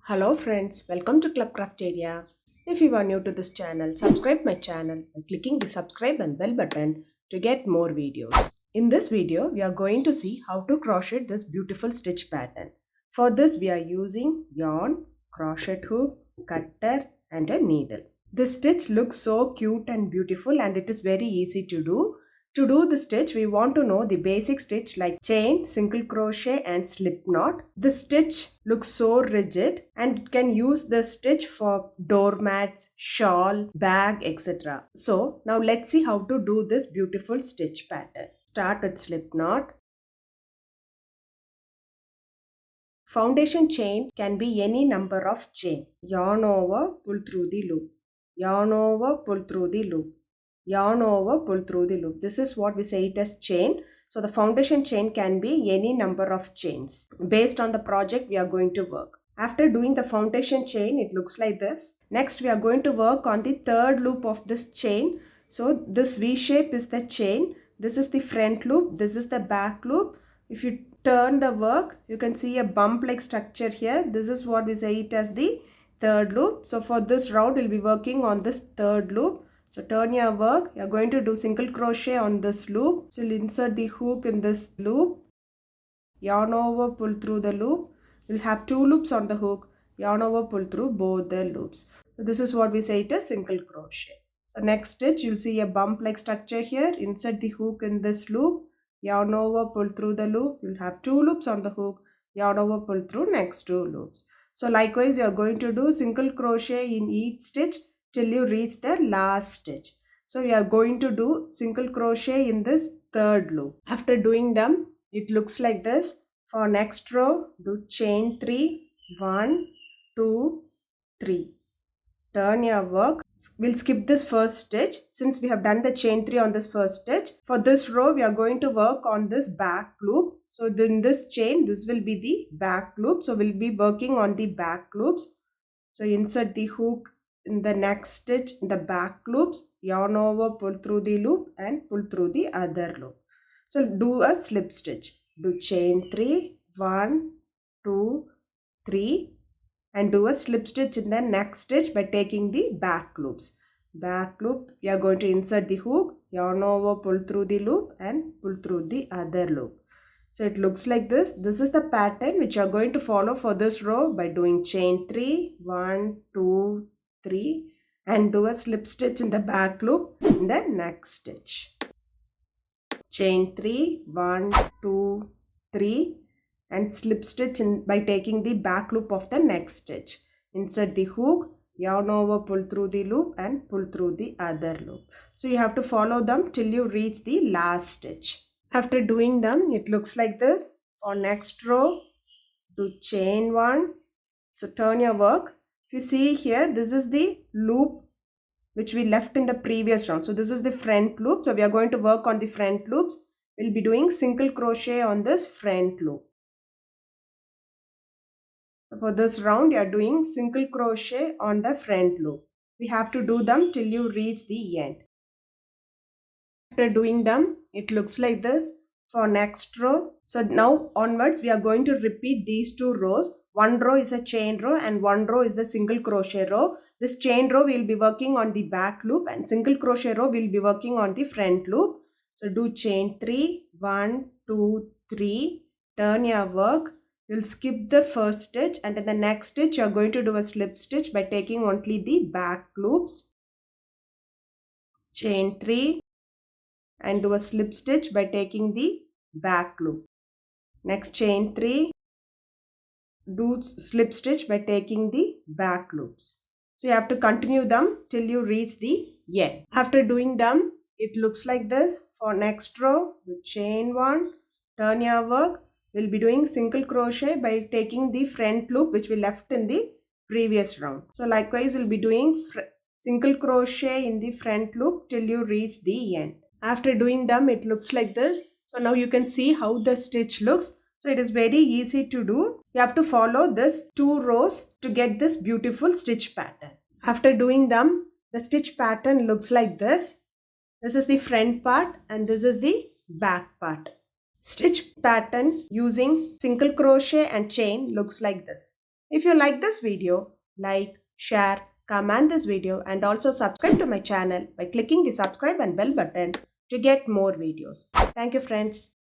Hello friends, welcome to Club Crafteria. If you are new to this channel, subscribe my channel by clicking the subscribe and bell button to get more videos. In this video, we are going to see how to crochet this beautiful stitch pattern. For this, we are using yarn, crochet hook, cutter and a needle. This stitch looks so cute and beautiful and it is very easy to do. To do the stitch, we want to know the basic stitch like chain, single crochet and slip knot. The stitch looks so rigid and can use the stitch for doormats, shawl, bag, etc. So now let's see how to do this beautiful stitch pattern. Start with slip knot. Foundation chain can be any number of chain. Yarn over, pull through the loop. Yarn over, pull through the loop. Yarn over, pull through the loop. This is what we say it as chain. So the foundation chain can be any number of chains based on the project we are going to work. After doing the foundation chain, it looks like this. Next, we are going to work on the third loop of this chain. So this V shape is the chain. This is the front loop. This is the back loop. If you turn the work, you can see a bump like structure here. This is what we say it as the third loop. So for this round, we'll be working on this third loop. So turn your work, you're going to do single crochet on this loop. So you'll insert the hook in this loop, yarn over, pull through the loop. You'll have two loops on the hook, yarn over, pull through both the loops. So this is what we say it as single crochet. So next stitch, you'll see a bump like structure here. Insert the hook in this loop, yarn over, pull through the loop. You'll have two loops on the hook, yarn over, pull through next two loops. So likewise, you're going to do single crochet in each stitch till you reach the last stitch. So we are going to do single crochet in this third loop. After doing them, it looks like this. For next row, do chain 3, 1, 2, 3. Turn your work. We'll skip this first stitch since we have done the chain 3 on this first stitch. For this row, we are going to work on this back loop. So in this chain, this will be the back loop. So we'll be working on the back loops. So insert the hook in the next stitch in the back loops, yarn over, pull through the loop and pull through the other loop. So do a slip stitch. Do chain 3, 1, 2, 3 and do a slip stitch in the next stitch by taking the back loops. Back loop, we are going to insert the hook, yarn over, pull through the loop and pull through the other loop. So it looks like this. This is the pattern which you are going to follow for this row by doing chain 3, 1, 2, 3 and do a slip stitch in the back loop in the next stitch. Chain 3, 1, 2, 3 and slip stitch by taking the back loop of the next stitch. Insert the hook, yarn over, pull through the loop and pull through the other loop. So you have to follow them till you reach the last stitch. After doing them, it looks like this. For next row, do chain 1. So turn your work. If you see here, this is the loop which we left in the previous round. So this is the front loop. So we are going to work on the front loops. We'll be doing single crochet on this front loop. For this round, you are doing single crochet on the front loop. We have to do them till you reach the end. After doing them, it looks like this. For next row, so now onwards we are going to repeat these two rows. One row is a chain row and one row is the single crochet row. This chain row we will be working on the back loop and single crochet row we will be working on the front loop. So do chain 3, 1, 2, 3, turn your work. You'll skip the first stitch and in the next stitch you are going to do a slip stitch by taking only the back loops. Chain 3 and do a slip stitch by taking the back loop. Next chain 3, do slip stitch by taking the back loops. So you have to continue them till you reach the end. After doing them, it looks like this. For next row, do chain 1, turn your work. We'll be doing single crochet by taking the front loop which we left in the previous round. So likewise, we'll be doing single crochet in the front loop till you reach the end. After doing them, it looks like this. So now you can see how the stitch looks. So it is very easy to do. You have to follow this 2 rows to get this beautiful stitch pattern. After doing them, the stitch pattern looks like this. This is the front part and this is the back part. Stitch pattern using single crochet and chain looks like this. If you like this video, like, share, comment this video and also subscribe to my channel by clicking the subscribe and bell button to get more videos. Thank you friends.